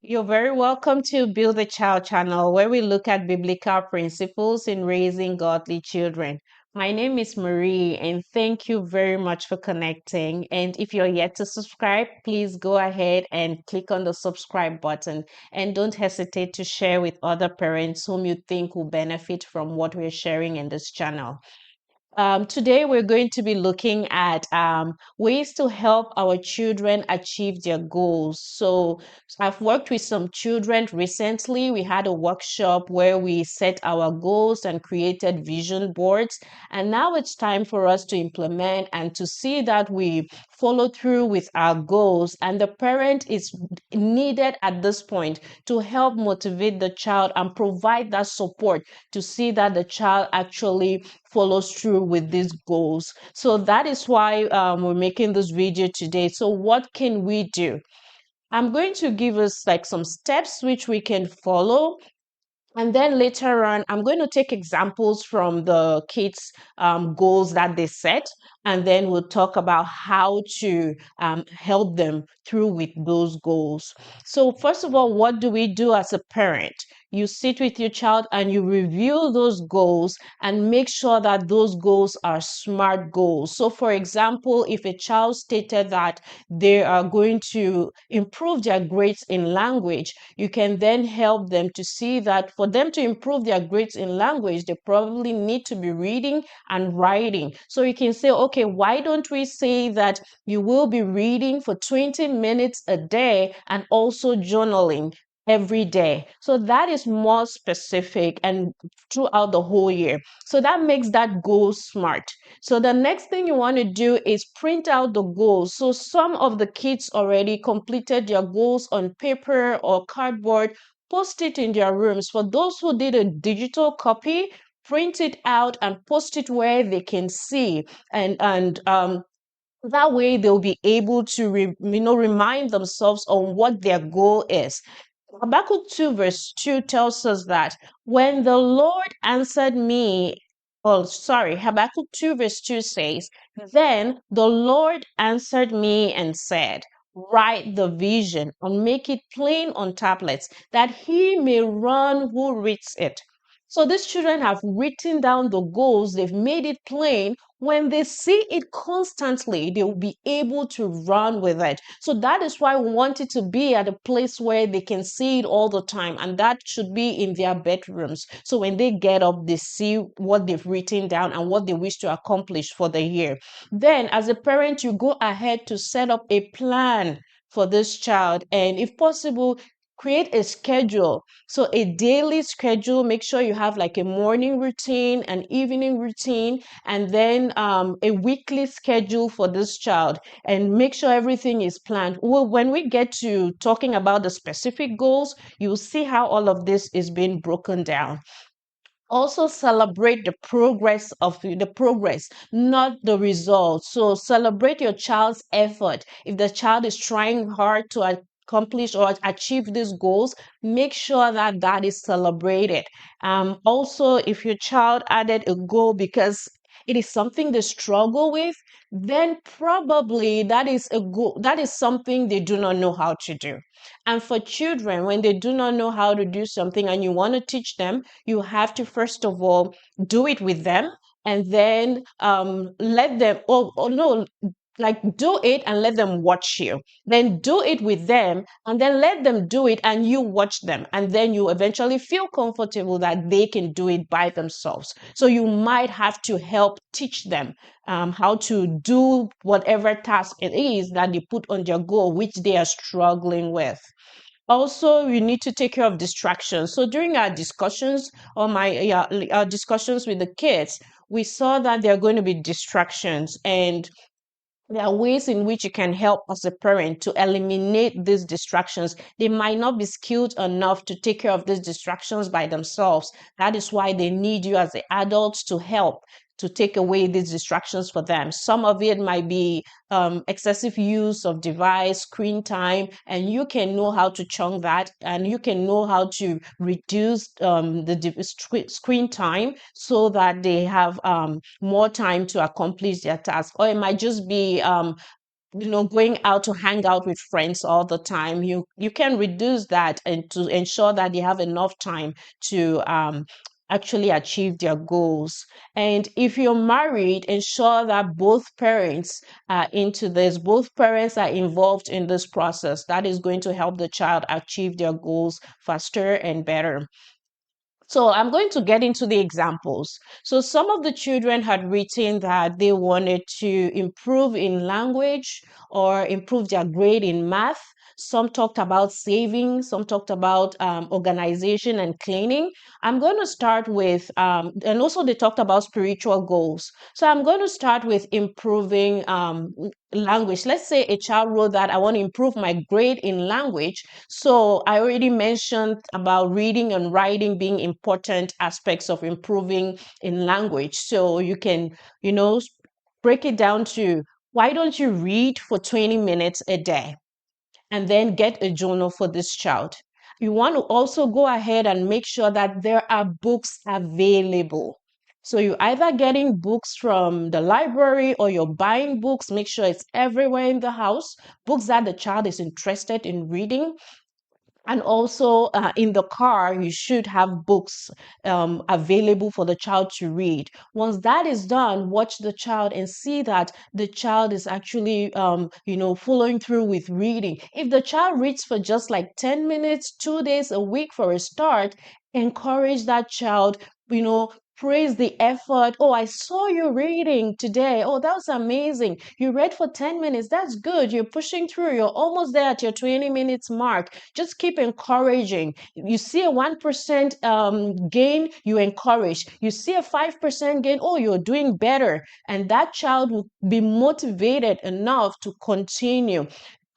You're very welcome to Build a Child channel, where we look at biblical principles in raising godly children. My name is Marie, and thank you very much for connecting. And if you're yet to subscribe, please go ahead and click on the subscribe button. And don't hesitate to share with other parents whom you think will benefit from what we're sharing in this channel. Today, we're going to be looking at ways to help our children achieve their goals. So, I've worked with some children recently. We had a workshop where we set our goals and created vision boards. And now it's time for us to implement and to see that we follow through with our goals. And the parent is needed at this point to help motivate the child and provide that support to see that the child actually follows through with these goals. So that is why we're making this video today. So what can we do? I'm going to give us like some steps which we can follow, and then later on, I'm going to take examples from the kids' goals that they set, and then we'll talk about how to help them through with those goals. So, first of all, what do we do as a parent? You sit with your child and you review those goals and make sure that those goals are SMART goals. So, for example, if a child stated that they are going to improve their grades in language, you can then help them to see that for them to improve their grades in language, they probably need to be reading and writing. So you can say, okay, why don't we say that you will be reading for 20 minutes a day and also journaling every day? So that is more specific and throughout the whole year. So that makes that goal SMART. So the next thing you want to do is print out the goals. So some of the kids already completed their goals on paper or cardboard, post it in their rooms. For those who did a digital copy, print it out and post it where they can see, and that way they'll be able to remind themselves on what their goal is. Habakkuk 2 verse 2 tells us that when the Lord answered me, oh, sorry, Habakkuk 2 verse 2 says, then the Lord answered me and said, write the vision and make it plain on tablets, that he may run who reads it. So these children have written down the goals, they've made it plain. When they see it constantly, they will be able to run with it. So that is why we want it to be at a place where they can see it all the time, and that should be in their bedrooms. So when they get up, they see what they've written down and what they wish to accomplish for the year. Then, as a parent, you go ahead to set up a plan for this child, and if possible, create a schedule. So a daily schedule, make sure you have like a morning routine, an evening routine, and then a weekly schedule for this child, and make sure everything is planned. Well, when we get to talking about the specific goals, you'll see how all of this is being broken down. Also celebrate the progress, not the results. So celebrate your child's effort. If the child is trying hard to accomplish or achieve these goals, make sure that that is celebrated. Also, if your child added a goal because it is something they struggle with, then probably that is a goal, that is something they do not know how to do. And for children, when they do not know how to do something and you want to teach them, you have to first of all do it with them, and then let them, oh no, like do it and let them watch you. Then do it with them and then let them do it and you watch them. And then you eventually feel comfortable that they can do it by themselves. So you might have to help teach them how to do whatever task it is that they put on their goal, which they are struggling with. Also, we need to take care of distractions. So during our discussions or our discussions with the kids, we saw that there are going to be distractions, and there are ways in which you can help as a parent to eliminate these distractions. They might not be skilled enough to take care of these distractions by themselves. That is why they need you as the adults to help to take away these distractions for them. Some of it might be excessive use of device, screen time, and you can know how to chunk that, and you can know how to reduce the screen time so that they have more time to accomplish their task. Or it might just be going out to hang out with friends all the time. You can reduce that and to ensure that they have enough time to actually achieve their goals. And if you're married, ensure that both parents are into this, both parents are involved in this process. That is going to help the child achieve their goals faster and better. So I'm going to get into the examples. So some of the children had written that they wanted to improve in language or improve their grade in math. Some talked about saving, some talked about organization and cleaning. I'm going to start with, and also they talked about spiritual goals. So I'm going to start with improving language. Let's say a child wrote that I want to improve my grade in language. So I already mentioned about reading and writing being important aspects of improving in language. So you can, you know, break it down to, why don't you read for 20 minutes a day and then get a journal for this child? You want to also go ahead and make sure that there are books available. So you're either getting books from the library or you're buying books. Make sure it's everywhere in the house, books that the child is interested in reading. And also in the car, you should have books available for the child to read. Once that is done, watch the child and see that the child is actually, following through with reading. If the child reads for just like 10 minutes, 2 days a week for a start, encourage that child, praise the effort. Oh, I saw you reading today. Oh, that was amazing. You read for 10 minutes. That's good. You're pushing through. You're almost there at your 20 minutes mark. Just keep encouraging. You see a 1% gain, you encourage. You see a 5% gain, oh, you're doing better. And that child will be motivated enough to continue.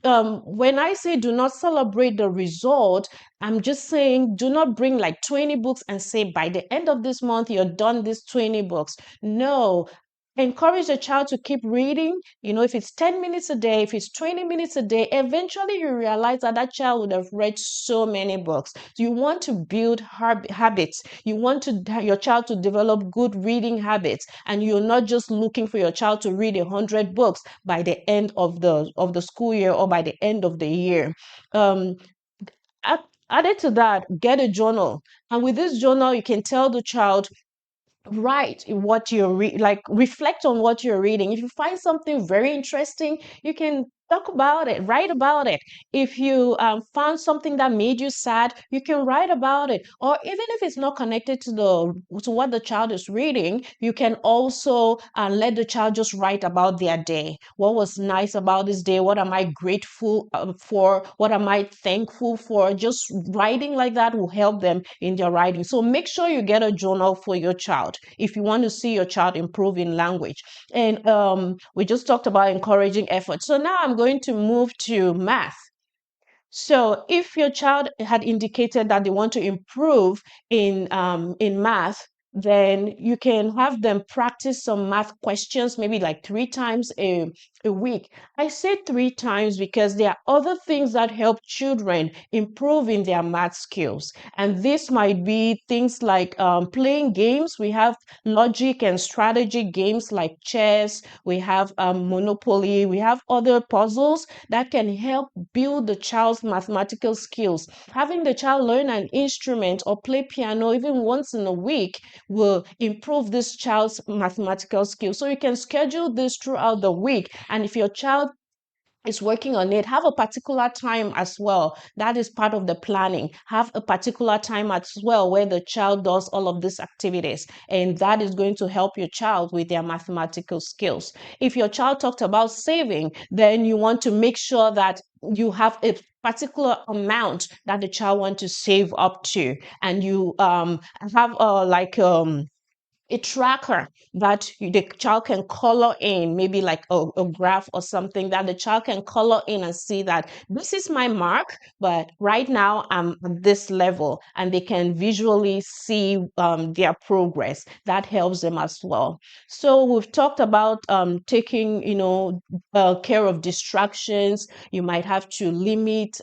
When I say do not celebrate the result, I'm just saying do not bring like 20 books and say by the end of this month you're done these 20 books. No, encourage the child to keep reading. If it's 10 minutes a day, if it's 20 minutes a day, eventually you realize that that child would have read so many books. You want to build habits. You want your child to develop good reading habits, and you're not just looking for your child to read 100 books by the end of the school year or by the end of the year. um, Added to that, get a journal, and with this journal you can tell the child, write what you're like, reflect on what you're reading. If you find something very interesting, you can talk about it, write about it. If you found something that made you sad, you can write about it. Or even if it's not connected to what the child is reading, you can also let the child just write about their day. What was nice about this day? What am I grateful for? What am I thankful for? Just writing like that will help them in their writing. So make sure you get a journal for your child if you want to see your child improve in language. And we just talked about encouraging effort. So now I'm going to move to math. So if your child had indicated that they want to improve in math, then you can have them practice some math questions, maybe like 3 times a week. I say 3 times because there are other things that help children improve in their math skills. And this might be things like playing games. We have logic and strategy games like chess. We have Monopoly. We have other puzzles that can help build the child's mathematical skills. Having the child learn an instrument or play piano even once in a week will improve this child's mathematical skills. So you can schedule this throughout the week. And if your child is working on it, have a particular time as well. That is part of the planning. Have a particular time as well where the child does all of these activities, and that is going to help your child with their mathematical skills. If your child talked about saving, then you want to make sure that you have a particular amount that the child wants to save up to, and you have a tracker that the child can color in, maybe like a graph or something that the child can color in and see that this is my mark, but right now I'm at this level, and they can visually see their progress. That helps them as well. So we've talked about taking, care of distractions. You might have to limit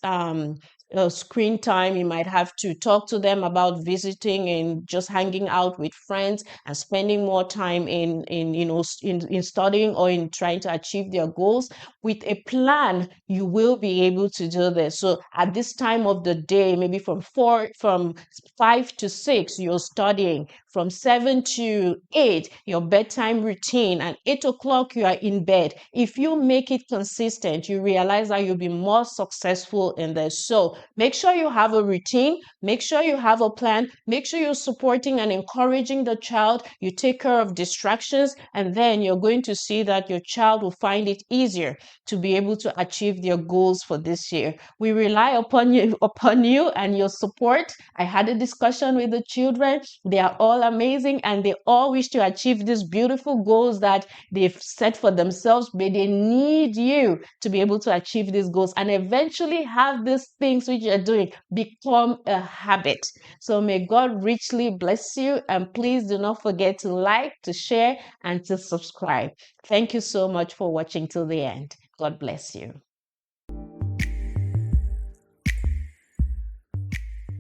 screen time. You might have to talk to them about visiting and just hanging out with friends and spending more time in in studying or in trying to achieve their goals. With a plan, you will be able to do this. So at this time of the day, maybe from 5 to 6, you're studying. From 7 to 8, your bedtime routine, and 8 o'clock, you are in bed. If you make it consistent, you realize that you'll be more successful in this. So make sure you have a routine, make sure you have a plan, make sure you're supporting and encouraging the child, you take care of distractions, and then you're going to see that your child will find it easier to be able to achieve their goals for this year. We rely upon you and your support. I had a discussion with the children. They are all amazing and they all wish to achieve these beautiful goals that they've set for themselves, but they need you to be able to achieve these goals and eventually have these things which you're doing become a habit. So may God richly bless you, and please do not forget to like, to share, and to subscribe. Thank you so much for watching till the end. God bless you.